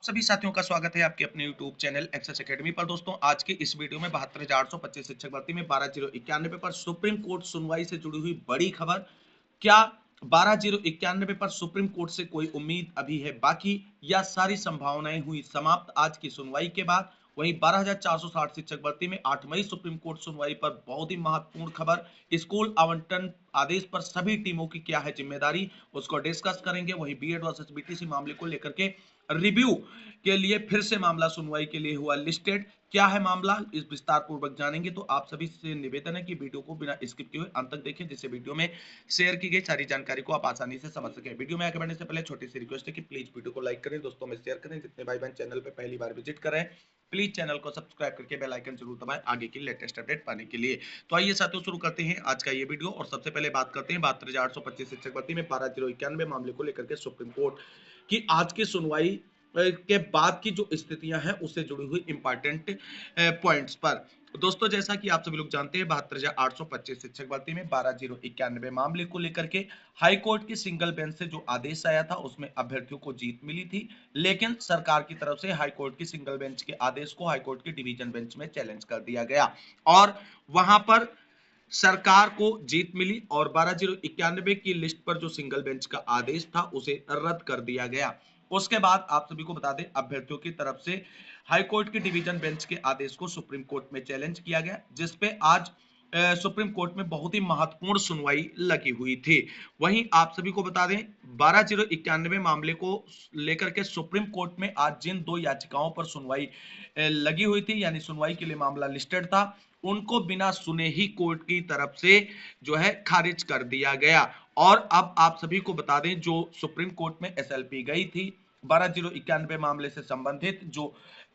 सभी साथियों का स्वागत है आपके अपने YouTube चैनल एक्सेस एकेडमी पर। दोस्तों आज के इस वीडियो में 72,425 शिक्षक भर्ती में 12,091 पर सुप्रीम कोर्ट सुनवाई से जुड़ी हुई बड़ी खबर। क्या 12,091 पर सुप्रीम कोर्ट से कोई उम्मीद अभी है बाकी या सारी संभावनाएं हुई समाप्त आज की सुनवाई के बाद? वहीं 12,460 शिक्षक भर्ती में 8 मई सुप्रीम कोर्ट सुनवाई पर बहुत ही महत्वपूर्ण खबर। स्कूल आवंटन आदेश पर सभी टीमों की क्या है जिम्मेदारी, उसको डिस्कस करेंगे। वहीं बीएड वर्सेस बीटीसी मामले को लेकर के रिव्यू के लिए फिर से मामला सुनवाई के लिए हुआ लिस्टेड। क्या है मामला, इस विस्तार पूर्वक जानेंगे। तो आप सभी से निवेदन है कि वीडियो को बिना स्किप किए हुए अंत तक देखें, जिससे वीडियो में शेयर की गई सारी जानकारी को आप आसानी से समझ सकें। वीडियो में आगे बढ़ने से पहले छोटी सी रिक्वेस्ट है कि प्लीज वीडियो को लाइक करें, दोस्तों में शेयर करें। जितने भाई बहन चैनल पर पहली बार विजिट करें प्लीज चैनल को सब्सक्राइब करके बेल आइकन जरूर दबाएं आगे की लेटेस्ट अपडेट पाने के लिए। तो आइए साथियों शुरू करते हैं आज का ये वीडियो। और सबसे पहले बात करते हैं 72,825 शिक्षक भर्ती में 12,091 मामले को लेकर के सुप्रीम कोर्ट की आज की सुनवाई के बाद की जो स्थितियां हैं उससे जुड़ी हुई इंपॉर्टेंट पॉइंट्स पर। दोस्तों जैसा कि आप सभी लोग जानते हैं 72,825 शिक्षक भर्ती में 12,091 मामले को लेकर के हाई कोर्ट की सिंगल बेंच से जो आदेश आया था उसमें अभ्यर्थियों को जीत मिली थी। लेकिन सरकार की तरफ से हाई कोर्ट की सिंगल बेंच के आदेश को हाई कोर्ट की डिवीजन बेंच में चैलेंज कर दिया गया और वहां पर सरकार को जीत मिली और 12,091 की लिस्ट पर जो सिंगल बेंच का आदेश था उसे रद्द कर दिया गया। उसके बाद आप सभी को बता दें अभ्यर्थियों की तरफ से हाई कोर्ट की डिवीजन बेंच के आदेश को सुप्रीम कोर्ट में चैलेंज किया गया, जिसपे आज सुप्रीम कोर्ट में बहुत ही महत्वपूर्ण सुनवाई लगी हुई थी। वहीं आप सभी को बता दें 12,091 मामले को लेकर के सुप्रीम कोर्ट में आज जिन दो याचिकाओं पर सुनवाई लगी हुई थी, यानी सुनवाई के लिए मामला लिस्टेड था, उनको बिना सुने ही कोर्ट की तरफ से जो है खारिज कर दिया गया। और अब आप सभी को बता दें जो सुप्रीम कोर्ट में एसएलपी गई थी 12,091 मामले से संबंधित, जो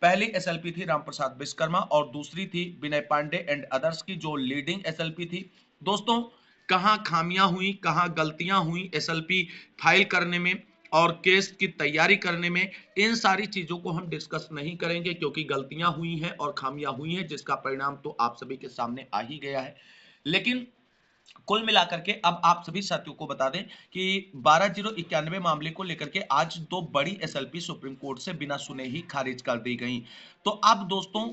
पहली एसएलपी थी रामप्रसाद विश्वकर्मा और दूसरी थी विनय पांडे एंड अदर्स की जो लीडिंग एसएलपी थी। दोस्तों कहां खामियां हुई, कहां गलतियां हुई एसएलपी फाइल करने में और केस की तैयारी करने में, इन सारी चीजों को हम डिस्कस नहीं करेंगे क्योंकि गलतियां हुई हैं और खामियां हुई हैं, जिसका परिणाम तो आप सभी के सामने आ ही गया है। लेकिन कुल मिलाकर के अब आप सभी साथियों को बता दें कि 12,091 मामले को लेकर के आज दो बड़ी एसएलपी सुप्रीम कोर्ट से बिना सुने ही खारिज कर दी गई। तो अब दोस्तों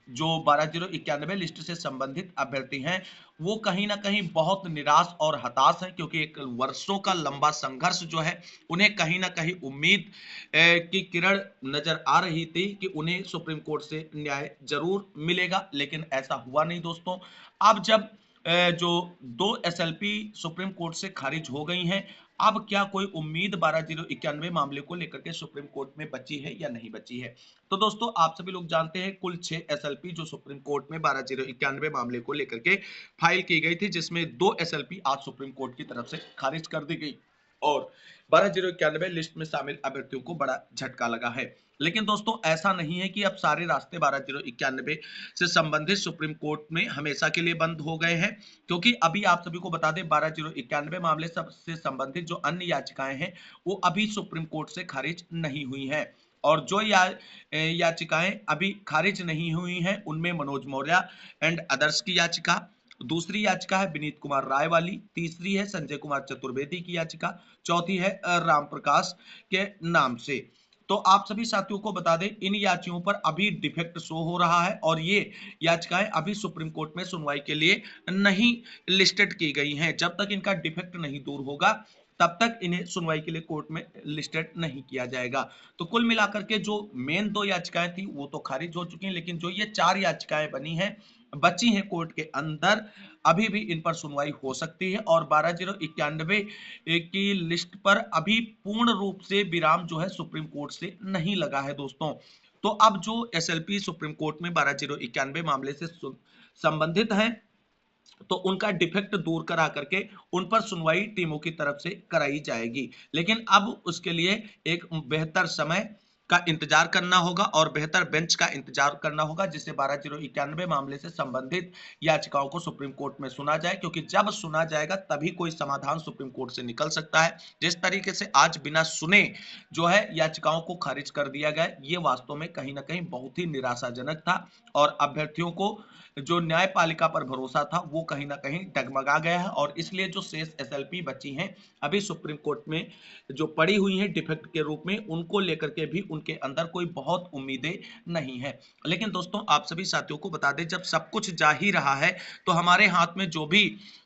जो 12,091 लिस्ट से संबंधित अभ्यर्थी हैं वो कहीं ना कहीं बहुत निराश और हताश हैं, क्योंकि एक वर्षों का लंबा संघर्ष जो है उन्हें कहीं ना कहीं उम्मीद की किरण नजर आ रही थी कि उन्हें सुप्रीम कोर्ट से न्याय जरूर मिलेगा, लेकिन ऐसा हुआ नहीं दोस्तों। अब जब जो दो एसएलपी सुप्रीम कोर्ट से खारिज हो गई हैं, अब क्या कोई उम्मीद 12,091 मामले को लेकर के सुप्रीम कोर्ट में बची है या नहीं बची है? तो दोस्तों आप सभी लोग जानते हैं कुल 6 एसएलपी जो सुप्रीम कोर्ट में 12,091 मामले को लेकर के फाइल की गई थी, जिसमें 2 एसएलपी आज सुप्रीम कोर्ट की तरफ से खारिज कर दी गई और 12,091 लिस्ट में शामिल अभ्यर्थियों को बड़ा झटका लगा है। लेकिन दोस्तों ऐसा नहीं है कि अब सारे रास्ते 12,091 से संबंधित सुप्रीम कोर्ट में हमेशा के लिए बंद हो गए हैं, क्योंकि अभी आप सभी को बता दें 12,091 मामले से संबंधित जो अन्य याचिकाएं हैं वो अभी सुप्रीम कोर्ट से खारिज नहीं हुई हैं। और जो याचिकाएं अभी खारिज नहीं हुई हैं उनमें मनोज मौर्य एंड अदर्स की याचिका, दूसरी याचिका है विनीत कुमार राय वाली, तीसरी है संजय कुमार चतुर्वेदी की याचिका, चौथी है राम प्रकाश के नाम से। तो आप सभी साथियों को बता दें इन याचिकाओं पर अभी डिफेक्ट शो हो रहा है और ये याचिकाएं अभी सुप्रीम कोर्ट में सुनवाई के लिए नहीं लिस्टेड की गई हैं। जब तक इनका डिफेक्ट नहीं दूर होगा तब तक इन्हें सुनवाई के लिए कोर्ट में लिस्टेड नहीं किया जाएगा। तो कुल मिलाकर के जो मेन दो याचिकाएं थी वो तो खारिज हो चुकी हैं, लेकिन जो ये 4 याचिकाएं बनी हैं बची हैं कोर्ट के अंदर, अभी भी इन पर सुनवाई हो सकती है और 12,091 की लिस्ट पर अभी पूर्ण रूप से विराम जो है सुप्रीम कोर्ट से नहीं लगा है दोस्तों। तो अब जो एसएलपी सुप्रीम कोर्ट में 12,091 मामले से संबंधित हैं तो उनका डिफेक्ट दूर करा करके उन पर सुनवाई टीमों की तरफ से कराई जाएगी। लेकिन अब उसके लिए एक बेहतर समय का इंतजार करना होगा और बेहतर बेंच का इंतजार करना होगा, जिससे 12,091 मामले से संबंधित याचिकाओं को सुप्रीम कोर्ट में सुना जाए, क्योंकि जब सुना जाएगा तभी कोई समाधान सुप्रीम कोर्ट से निकल सकता है। जिस तरीके से आज बिना सुने जो है याचिकाओं को खारिज कर दिया गया, ये वास्तव में कहीं ना कहीं बहुत ही निराशाजनक था और अभ्यर्थियों को जो न्यायपालिका पर भरोसा था वो कहीं ना कहीं डगमगा गया है। और इसलिए जो शेष एसएलपी बची हैं अभी सुप्रीम कोर्ट में जो पड़ी हुई हैं डिफेक्ट के रूप में, उनको लेकर के भी उन उनके अंदर कोई बहुत उम्मीदें नहीं है। लेकिन दोस्तों आप सभी साथियों को बता दें, जब सब कुछ जा ही रहा है तो हमारे हाथ में जो भी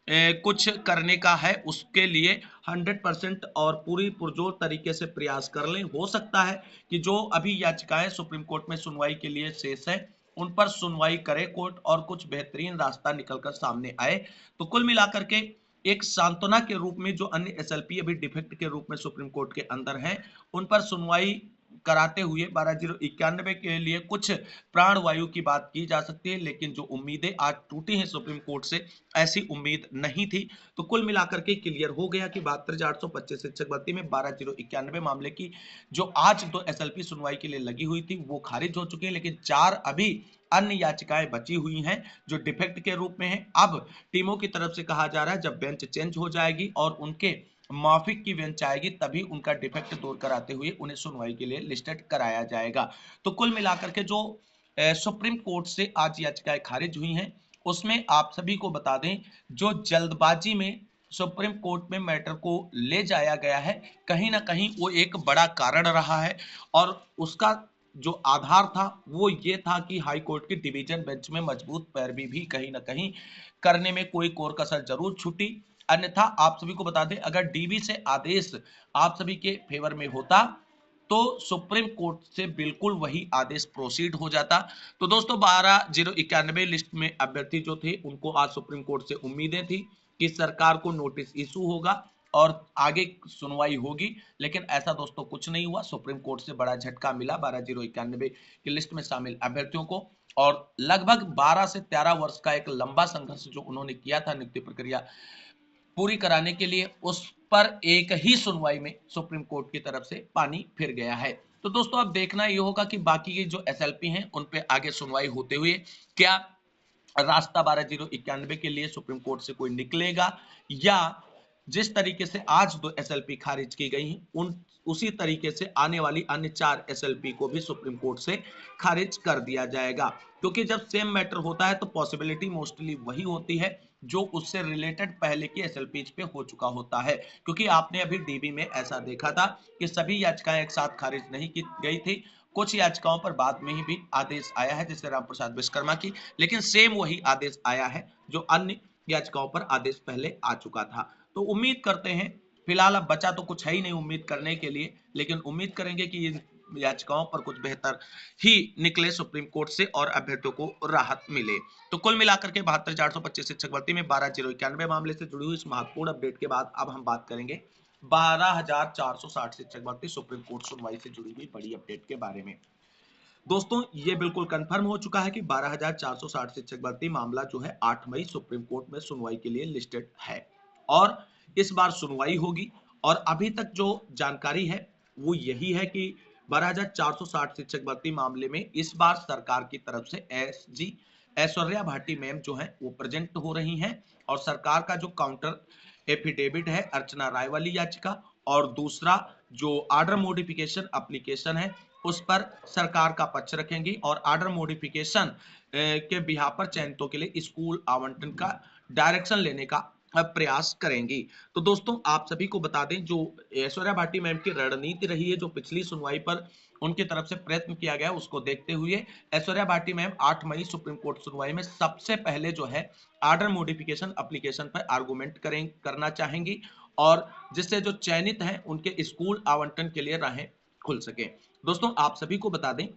कुछ करने का है उसके लिए 100% और पूरी पुरजोर तरीके से प्रयास कर लें। हो सकता है कि जो अभी याचिकाएं सुप्रीम कोर्ट में सुनवाई के लिए शेष है उन पर सुनवाई करे कोर्ट और कुछ बेहतरीन रास्ता निकलकर सामने आए। तो कुल मिलाकर के एक सांत्वना के रूप में जो अन्य एसएलपी अभी डिफेक्ट के रूप में सुप्रीम कोर्ट के अंदर हैं उन पर सुनवाई कराते हुए 12091 के लिए कुछ प्राण वायु की बात की जा सकती है। लेकिन जो उम्मीदें आज टूटी हैं सुप्रीम कोर्ट से, ऐसी उम्मीद नहीं थी। तो कुल मिलाकर के क्लियर हो गया कि 72,825 शिक्षक भर्ती में 12,091 मामले की जो आज दो एसएलपी सुनवाई के लिए लगी हुई थी वो खारिज हो चुकी है। लेकिन 4 अभी अन्य याचिकाएं बची हुई हैं जो डिफेक्ट के रूप में हैं। अब टीमों की तरफ से कहा जा रहा है जब बेंच चेंज हो जाएगी और उनके माफिक की बेंच आएगी तभी उनका डिफेक्ट दूर कराते हुए उन्हें सुनवाई के लिए लिस्टेड कराया जाएगा। तो कुल मिलाकर के जो सुप्रीम कोर्ट से आज याचिकाएं खारिज हुई हैं उसमें आप सभी को बता दें जो जल्दबाजी में सुप्रीम कोर्ट में मैटर को ले जाया गया है कहीं ना कहीं वो एक बड़ा कारण रहा है। और उसका जो आधार था वो ये था कि हाई कोर्ट की डिवीजन बेंच में मजबूत पैरवी भी कहीं ना कहीं करने में कोई कोर कसर जरूर छूटी। अन्यथा आप सभी को बता दें अगर डीबी से आदेश आप सभी के फेवर में होता तो सुप्रीम कोर्ट से बिल्कुल वही आदेश प्रोसीड हो जाता। तो दोस्तों 12,091 लिस्ट में अभ्यर्थी जो थे उनको आज सुप्रीम कोर्ट से उम्मीदें थी कि सरकार को नोटिस इशू होगा और आगे सुनवाई होगी। लेकिन ऐसा दोस्तों कुछ नहीं हुआ। सुप्रीम कोर्ट से बड़ा झटका मिला 12,091 की लिस्ट में शामिल अभ्यर्थियों को और लगभग 12 से 13 वर्ष का एक लंबा संघर्ष जो उन्होंने किया था नियुक्ति प्रक्रिया पूरी कराने के लिए उस पर एक ही सुनवाई में सुप्रीम कोर्ट की तरफ से पानी फिर गया है। तो दोस्तों अब देखना ये होगा कि बाकी के जो एसएलपी हैं उन पे आगे सुनवाई होते हुए क्या रास्ता 12,091 के लिए सुप्रीम कोर्ट से कोई निकलेगा या जिस तरीके से आज दो एसएलपी खारिज की गई हैं उन उसी तरीके से आने वाली अन्य 4 एसएलपी को भी सुप्रीम कोर्ट से खारिज कर दिया जाएगा। क्योंकि जब सेम मैटर होता है तो पॉसिबिलिटी मोस्टली वही होती है जो उससे रिलेटेड पहले की एसएलपीज पे हो चुका होता है। क्योंकि आपने अभी डीबी में ऐसा देखा था कि सभी याचिकाएं एक साथ खारिज नहीं की गई थी, कुछ याचिकाओं पर बाद में ही भी आदेश आया है जैसे रामप्रसाद विश्वकर्मा की, लेकिन सेम वही आदेश आया है जो अन्य याचिकाओं पर आदेश पहले आ चुका था। तो उम्मीद करते हैं, फिलहाल अब बचा तो कुछ है ही नहीं उम्मीद करने के लिए, लेकिन उम्मीद करेंगे कि इन याचिकाओं पर कुछ बेहतर ही निकले सुप्रीम कोर्ट से और अभ्यर्थियों को राहत मिले। तो कुल मिलाकर के 72,425 शिक्षक भर्ती में 12,091 मामले से जुड़ी हुई इस महत्वपूर्ण अपडेट के बाद अब हम बात करेंगे 12,460 शिक्षक भर्ती सुप्रीम कोर्ट सुनवाई से जुड़ी हुई बड़ी अपडेट के बारे में। दोस्तों ये बिल्कुल कंफर्म हो चुका है कि 12,460 शिक्षक भर्ती मामला जो है 8 मई सुप्रीम कोर्ट में सुनवाई के लिए लिस्टेड है और इस बार सुनवाई होगी। और अभी तक जो जानकारी है वो यही है कि 12,460 शिक्षक भर्ती मामले में इस बार सरकार की तरफ से एसजी ऐश्वर्या भाटी मैम जो है वो प्रेजेंट हो रही हैं और सरकार का जो काउंटर एफिडेविट है अर्चना राय वाली याचिका और दूसरा जो आर्डर मॉडिफिकेशन एप्लीकेशन है उस पर सरकार का पक्ष रखेंगी और आर्डर मॉडिफिकेशन के बिहार पर चयनितों के लिए स्कूल आवंटन का डायरेक्शन लेने का प्रयास करेंगी। तो दोस्तों आप सभी को बता दें जो ऐश्वर्या भाटी मैम की रणनीति रही है जो पिछली सुनवाई पर उनकी तरफ से प्रयत्न किया गया उसको देखते हुए ऐश्वर्या भाटी मैम 8 मई सुप्रीम कोर्ट सुनवाई में सबसे पहले जो है आर्डर मॉडिफिकेशन एप्लीकेशन पर आर्गुमेंट करना चाहेंगी और जिससे जो चयनित हैं उनके स्कूल आवंटन के लिए राहें खुल सके। दोस्तों आप सभी को बता दें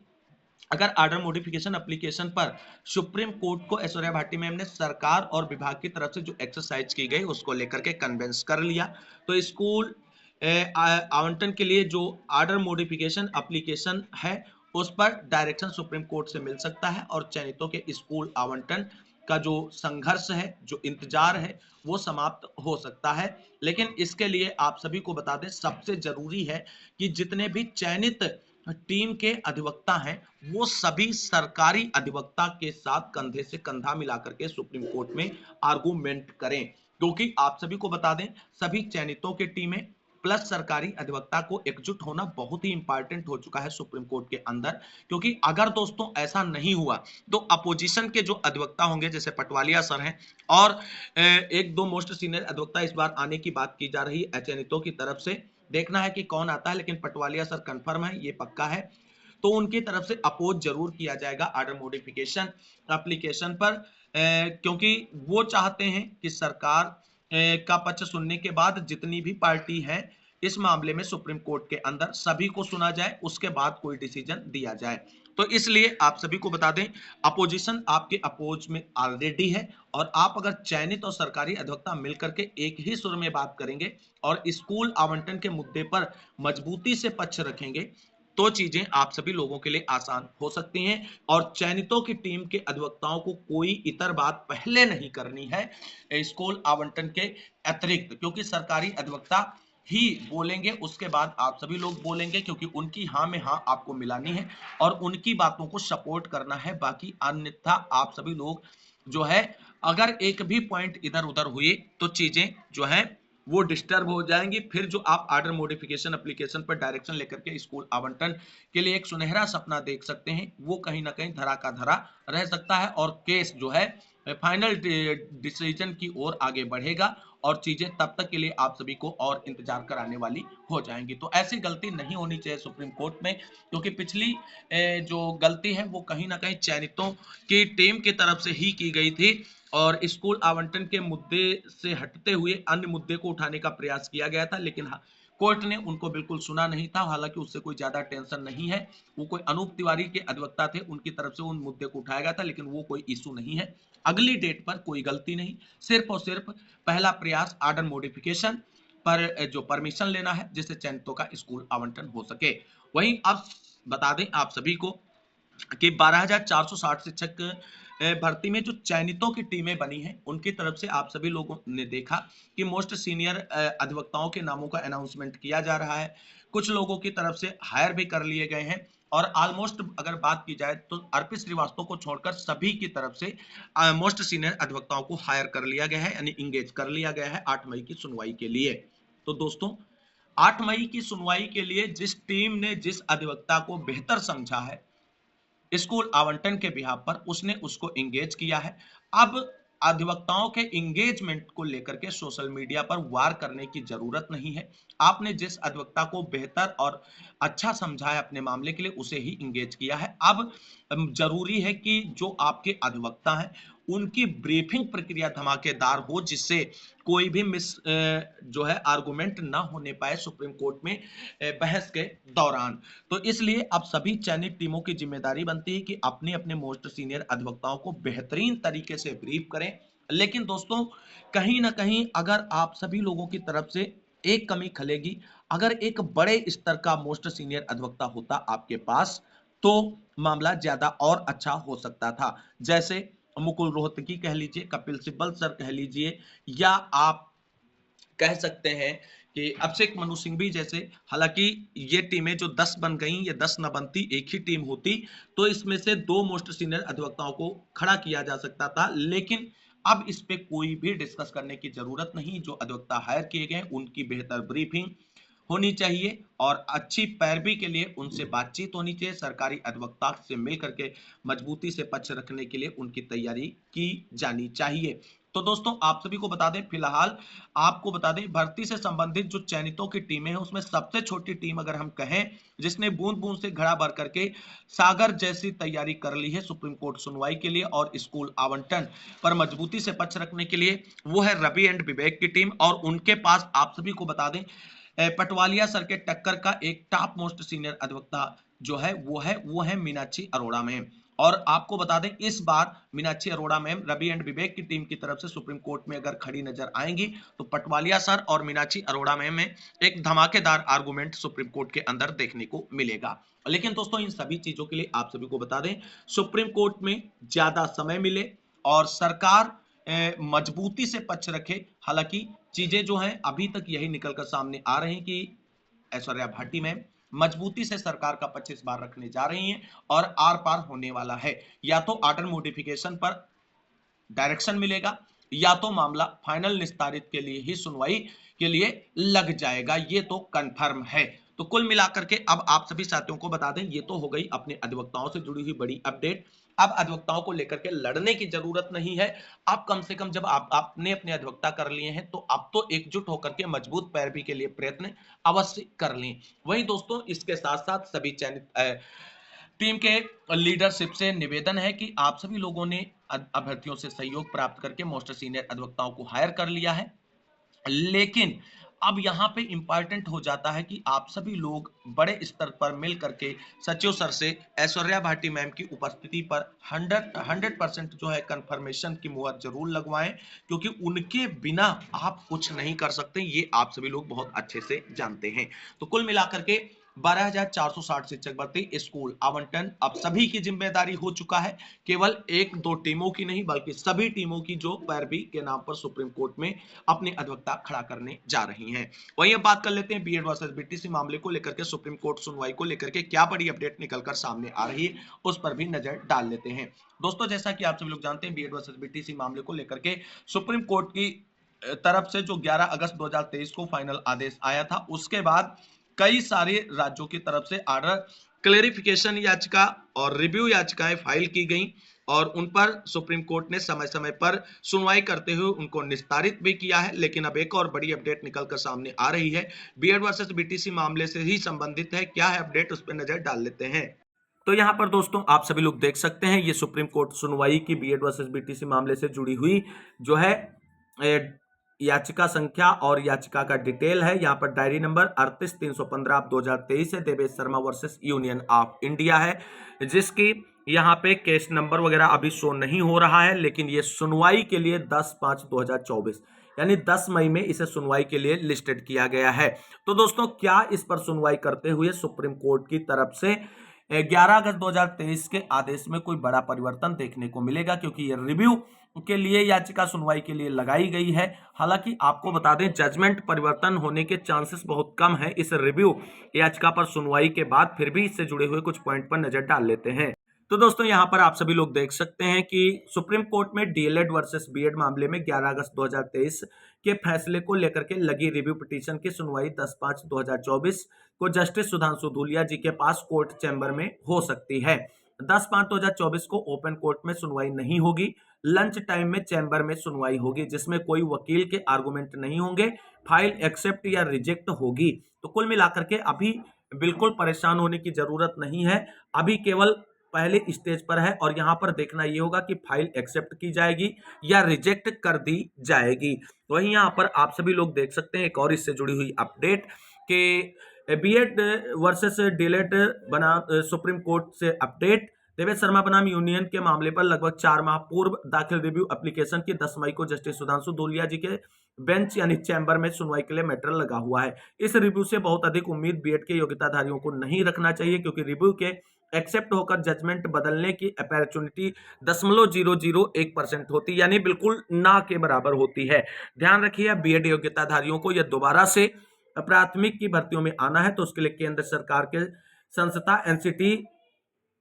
अगर आर्डर मॉडिफिकेशन एप्लीकेशन पर सुप्रीम कोर्ट को ऐश्वर्या भाटी मैम ने सरकार और विभाग की तरफ से जो एक्सरसाइज की गई उसको लेकर के कन्विंस कर लिया तो स्कूल आवंटन के लिए जो आर्डर मॉडिफिकेशन एप्लीकेशन है उस पर डायरेक्शन सुप्रीम कोर्ट से मिल सकता है और चयनितों के स्कूल आवंटन का जो संघर्ष है जो इंतजार है वो समाप्त हो सकता है। लेकिन इसके लिए आप सभी को बता दें सबसे जरूरी है कि जितने भी चयनित टीम के अधिवक्ता हैं वो सभी सरकारी अधिवक्ता के साथ कंधे से कंधा मिलाकर के सुप्रीम कोर्ट में आर्गुमेंट करें। क्योंकि आप सभी को बता दें सभी चयनितों की टीमें प्लस सरकारी अधिवक्ता को एकजुट होना बहुत ही इंपॉर्टेंट हो चुका है सुप्रीम कोर्ट के अंदर। क्योंकि अगर दोस्तों ऐसा नहीं हुआ तो अपोजिशन के जो अधिवक्ता होंगे जैसे पटवालिया सर हैं और एक दो मोस्ट सीनियर अधिवक्ता इस बार आने की बात की जा रही है चयनितों की तरफ से, देखना है कि कौन आता है लेकिन पटवालिया सर कंफर्म है ये पक्का है। तो उनकी तरफ से अपोज जरूर किया जाएगा आर्डर मॉडिफिकेशन एप्लीकेशन पर, क्योंकि वो चाहते हैं कि सरकार का पक्ष सुनने के बाद जितनी भी पार्टी है इस मामले में सुप्रीम कोर्ट के अंदर सभी को सुना जाए, उसके बाद कोई डिसीजन दिया जाए। तो इसलिए आप सभी को बता दें, अपोजिशन आपके अपोज में ऑलरेडी है, और आप अगर चयनित और सरकारी अधिवक्ता मिलकर के एक ही सुर में बात करेंगे और स्कूल आवंटन के मुद्दे पर मजबूती से पक्ष रखेंगे, तो चीजें आप सभी लोगों के लिए आसान हो सकती हैं। और चयनितों की टीम के अधिवक्ताओं को कोई इतर बात पहले नहीं करनी है स्कूल आवंटन के अतिरिक्त, क्योंकि सरकारी अधिवक्ता ही बोलेंगे, उसके बाद आप सभी लोग बोलेंगे, क्योंकि उनकी हाँ में हाँ आपको मिलानी है और उनकी बातों को सपोर्ट करना है। बाकी अन्यथा आप सभी लोग जो है, अगर एक भी पॉइंट इधर उधर हुए तो चीजें जो है वो डिस्टर्ब हो जाएंगी। फिर जो आप आर्डर मॉडिफिकेशन एप्लीकेशन पर डायरेक्शन लेकर के स्कूल आवंटन के लिए एक सुनहरा सपना देख सकते हैं, वो कहीं ना कहीं धरा का धरा रह सकता है और केस जो है फाइनल डिसीजन की ओर आगे बढ़ेगा और चीजें तब तक के लिए आप सभी को और इंतजार कराने वाली हो जाएंगी। तो ऐसी गलती नहीं होनी चाहिए सुप्रीम कोर्ट में, क्योंकि पिछली जो गलती है वो कहीं ना कहीं चयनितों की टीम की तरफ से ही की गई थी और स्कूल आवंटन के मुद्दे से हटते हुए अन्य मुद्दे को उठाने का प्रयास किया गया था, लेकिन कोर्ट ने उनको बिल्कुल सुना नहीं था। हालांकि उससे कोई ज्यादा टेंशन नहीं है, वो कोई अनूप तिवारी के अधिवक्ता थे, उनकी तरफ से उन मुद्दे को उठाया गया था, लेकिन वो कोई इशू नहीं है। अगली डेट पर कोई गलती नहीं, सिर्फ और सिर्फ पहला प्रयास आर्डर मॉडिफिकेशन पर जो परमिशन लेना है जिससे चयनितों का स्कूल आवंटन हो सके। वहीं अब बता दें आप सभी को कि 12,460 शिक्षक भर्ती में जो चयनितों की टीमें बनी हैं उनकी तरफ से आप सभी लोगों ने देखा कि मोस्ट सीनियर अधिवक्ताओं के नामों का अनाउंसमेंट किया जा रहा है। कुछ लोगों की तरफ से हायर भी कर लिए गए हैं और ऑलमोस्ट अगर बात की जाए तो अर्पित श्रीवास्तव को छोड़कर सभी की तरफ से मोस्ट सीनियर अधिवक्ताओं को हायर कर लिया गया है, यानी इंगेज कर लिया गया है 8 मई की सुनवाई के लिए। तो दोस्तों 8 मई की सुनवाई के लिए जिस टीम ने जिस अधिवक्ता को बेहतर समझा है स्कूल आवंटन के बिहाफ पर, उसने उसको एंगेज किया है। अब अधिवक्ताओं के एंगेजमेंट को लेकर के सोशल मीडिया पर वार करने की जरूरत नहीं है। आपने जिस अधिवक्ता को बेहतर और अच्छा समझा है अपने मामले के लिए उसे ही एंगेज किया है। अब जरूरी है कि जो आपके अधिवक्ता हैं उनकी ब्रीफिंग प्रक्रिया धमाकेदार हो, जिससे कोई भी मिस जो है आर्गुमेंट ना होने पाए सुप्रीम कोर्ट में बहस के दौरान। तो इसलिए अब सभी चयनित टीमों की जिम्मेदारी बनती है कि अपने अपने मोस्ट सीनियर अधिवक्ताओं को बेहतरीन तरीके से ब्रीफ करें। लेकिन दोस्तों कहीं ना कहीं अगर आप सभी लोगों की तरफ से एक कमी खलेगी, अगर एक बड़े स्तर का मोस्ट सीनियर अधिवक्ता होता आपके पास तो मामला ज्यादा और अच्छा हो सकता था। जैसे मुकुल रोहतगी कह लीजिए, कपिल सिब्बल सर कह लीजिए, या आप कह सकते हैं कि अभिषेक मनु सिंघवी जैसे। हालांकि ये टीमें जो 10 बन गई, ये 10 न बनती, एक ही टीम होती तो इसमें से 2 मोस्ट सीनियर अधिवक्ताओं को खड़ा किया जा सकता था। लेकिन अब इस पे कोई भी डिस्कस करने की जरूरत नहीं। जो अधिवक्ता हायर किए गए उनकी बेहतर ब्रीफिंग होनी चाहिए और अच्छी पैरवी के लिए उनसे बातचीत होनी चाहिए। सरकारी अधिवक्ता से मिल करके मजबूती से पक्ष रखने के लिए उनकी तैयारी की जानी चाहिए। तो दोस्तों आप सभी को बता दें, फिलहाल आपको बता दें भर्ती से संबंधित जो चयनितों की टीमें हैं उसमें सबसे छोटी टीम अगर हम कहें जिसने बूंद बूंद से घड़ा भर करके सागर जैसी तैयारी कर ली है सुप्रीम कोर्ट सुनवाई के लिए और स्कूल आवंटन पर मजबूती से पक्ष रखने के लिए, वो है रवि एंड विवेक की टीम। और उनके पास आप सभी को बता दें पटवालिया सर के टक्कर का एक टॉप मोस्ट सीनियर अधिवक्ता जो है वो है मीनाक्षी अरोड़ा मैम। और आपको बता दें इस बार मीनाक्षी अरोड़ा मैम रवि एंड विवेक की टीम की तरफ से सुप्रीम कोर्ट में अगर खड़ी नजर आएंगी तो पटवालिया सर और मीनाक्षी अरोड़ा मैम में एक धमाकेदार आर्गुमेंट सुप्रीम कोर्ट के अंदर देखने को मिलेगा। लेकिन दोस्तों इन सभी चीजों के लिए आप सभी को बता दें सुप्रीम कोर्ट में ज्यादा समय मिले और सरकार मजबूती से पक्ष रखे। हालांकि चीजें जो हैं अभी तक यही निकलकर सामने आ रही कि ऐश्वर्या भाटी मैम मजबूती से सरकार का 25 बार रखने जा रही हैं और आर पार होने वाला है। या तो आर्डर मॉडिफिकेशन पर डायरेक्शन मिलेगा या तो मामला फाइनल निस्तारित के लिए ही सुनवाई के लिए लग जाएगा, ये तो कंफर्म है। तो कुल मिलाकर के अब आप सभी साथियों को बता दें ये तो हो गई अपने अधिवक्ताओं से जुड़ी हुई बड़ी अपडेट। अब अधिवक्ताओं को लेकर के लड़ने की जरूरत नहीं है। आप कम से कम जब आपने अपने अधिवक्ता कर लिए हैं तो अब तो एकजुट होकर के मजबूत पैरवी के लिए प्रयत्न अवश्य कर लें। वहीं दोस्तों इसके साथ साथ सभी चयनित टीम के लीडरशिप से निवेदन है कि आप सभी लोगों ने अभ्यर्थियों से सहयोग प्राप्त करके मोस्ट सीनियर अधिवक्ताओं को हायर कर लिया है, लेकिन अब यहाँ पे इंपॉर्टेंट हो जाता है कि आप सभी लोग बड़े स्तर पर मिल करके सचिव सर से ऐश्वर्या भाटी मैम की उपस्थिति पर 100% जो है कंफर्मेशन की मुहर जरूर लगवाएं, क्योंकि उनके बिना आप कुछ नहीं कर सकते, ये आप सभी लोग बहुत अच्छे से जानते हैं। तो कुल मिलाकर के 12,460 शिक्षक भर्ती स्कूल आवंटन अब सभी की जिम्मेदारी हो चुका है, केवल एक दो टीमों की नहीं बल्कि सभी टीमों की जो पैरवी के नाम पर सुप्रीम कोर्ट में अपने अधिवक्ता खड़ा करने जा रही हैं। वहीं अब बात कर लेते हैं बीएड वर्सेस बीटीसी मामले को लेकर के सुप्रीम कोर्ट सुनवाई को लेकर के क्या बड़ी अपडेट निकलकर सामने आ रही है, उस पर भी नजर डाल लेते हैं। दोस्तों, जैसा कि आप सभी लोग जानते हैं, बीएड वर्सेस बीटीसी मामले को लेकर के सुप्रीम कोर्ट की तरफ से जो 11 अगस्त 2023 को फाइनल आदेश आया था, उसके बाद कई सारे राज्यों की तरफ से आर्डर क्लेरिफिकेशन याचिका और रिव्यू याचिकाएं फाइल की गई और उन पर सुप्रीम कोर्ट ने समय समय पर सुनवाई करते हुए उनको निस्तारित भी किया है। लेकिन अब एक और बड़ी अपडेट निकलकर सामने आ रही है, बीएड वर्सेस बीटीसी मामले से ही संबंधित है। क्या है अपडेट, उस पर नजर डाल लेते हैं। तो यहाँ पर दोस्तों आप सभी लोग देख सकते हैं, ये सुप्रीम कोर्ट सुनवाई की बीएड वर्सेस बीटीसी मामले से जुड़ी हुई जो है याचिका संख्या और याचिका का डिटेल है। यहाँ पर डायरी नंबर 38-315/2023 है, Devesh Sharma versus union of India है, जिसकी यहाँ पे केस नंबर वगैरह अभी शो नहीं हो रहा है, लेकिन ये सुनवाई के लिए 10/5/2024 यानी 10 मई में इसे सुनवाई के लिए लिस्टेड किया गया है। तो दोस्तों, क्या इस पर सुनवाई करते हुए सुप्रीम कोर्ट की तरफ से 11 अगस्त 2023 के आदेश में कोई बड़ा परिवर्तन देखने को मिलेगा? क्योंकि ये रिव्यू के लिए याचिका सुनवाई के लिए लगाई गई है। हालांकि आपको बता दें, जजमेंट परिवर्तन होने के चांसेस बहुत कम है इस रिव्यू याचिका पर सुनवाई के बाद। फिर भी इससे जुड़े हुए कुछ पॉइंट पर नजर डाल लेते हैं। तो दोस्तों, यहां पर आप सभी लोग देख सकते हैं कि सुप्रीम कोर्ट में डीएलएड वर्सेस बीएड मामले में 11 अगस्त 2023 के फैसले को लेकर के लगी रिव्यू पिटीशन की सुनवाई 10/5/2024 को जस्टिस सुधांशु धूलिया जी के पास कोर्ट चैम्बर में हो सकती है। 10/5/2024 को ओपन कोर्ट में सुनवाई नहीं होगी, लंच टाइम में चैम्बर में सुनवाई होगी, जिसमें कोई वकील के आर्गुमेंट नहीं होंगे, फाइल एक्सेप्ट या रिजेक्ट होगी। तो कुल मिलाकर के अभी बिल्कुल परेशान होने की जरूरत नहीं है, अभी केवल पहले स्टेज पर है और यहां पर देखना यह होगा कि फाइल एक्सेप्ट की जाएगी या रिजेक्ट कर दी जाएगी। वहीं यहां पर आप सभी लोग देख सकते हैं एक और इससे जुड़ी हुई अपडेट कि बीएड वर्सेस डीएलएड बना सुप्रीम कोर्ट से अपडेट, देवेश शर्मा बनाम यूनियन के मामले पर लगभग 4 माह पूर्व दाखिल रिव्यू एप्लीकेशन की 10 मई को जस्टिस सुधांशु धूलिया जी के बेंच यानी चैम्बर में सुनवाई के लिए मैटर लगा हुआ है। इस रिव्यू से बहुत अधिक उम्मीद बीएड के योग्यताधारियों को नहीं रखना चाहिए, क्योंकि रिव्यू के एक्सेप्ट होकर जजमेंट बदलने की अपॉर्चुनिटी 0.001% होती, यानी बिल्कुल ना के बराबर होती है। ध्यान रखिए, बीएड योग्यताधारियों को यह दोबारा से प्राथमिक की भर्तियों में आना है तो उसके लिए केंद्र सरकार के संस्था एनसीटी,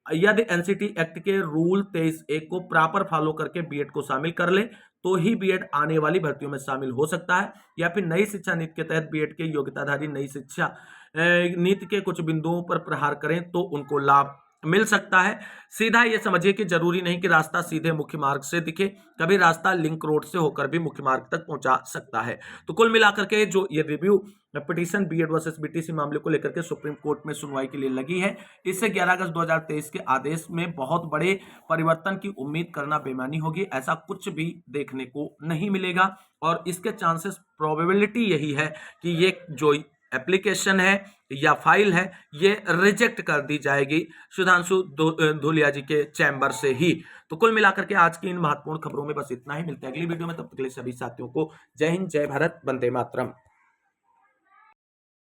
यदि एनसीटी एक्ट के रूल 23(1) को प्रॉपर फॉलो करके बीएड को शामिल कर ले तो ही बीएड आने वाली भर्तियों में शामिल हो सकता है, या फिर नई शिक्षा नीति के तहत बीएड के योग्यताधारी नई शिक्षा नीति के कुछ बिंदुओं पर प्रहार करें तो उनको लाभ मिल सकता है। सीधा ये समझिए कि जरूरी नहीं कि रास्ता सीधे मुख्य मार्ग से दिखे, कभी रास्ता लिंक रोड से होकर भी मुख्य मार्ग तक पहुंचा सकता है। तो कुल मिलाकर के जो ये review petition BEd versus BTC मामले को लेकर के सुप्रीम कोर्ट में सुनवाई के लिए लगी है, इससे 11 अगस्त 2023 के आदेश में बहुत बड़े परिवर्तन की उम्मीद करना बेईमानी होगी। ऐसा कुछ भी देखने को नहीं मिलेगा और इसके चांसेस, प्रोबेबिलिटी यही है कि ये जो एप्लीकेशन है या फाइल है ये रिजेक्ट कर दी जाएगी सुधांशु धूलिया जी के चैम्बर से ही। तो कुल मिलाकर के आज की इन महत्वपूर्ण खबरों में बस इतना ही। मिलते हैं अगली वीडियो में, तब तक के लिए सभी साथियों को जय हिंद, जय भारत, वंदे मातरम।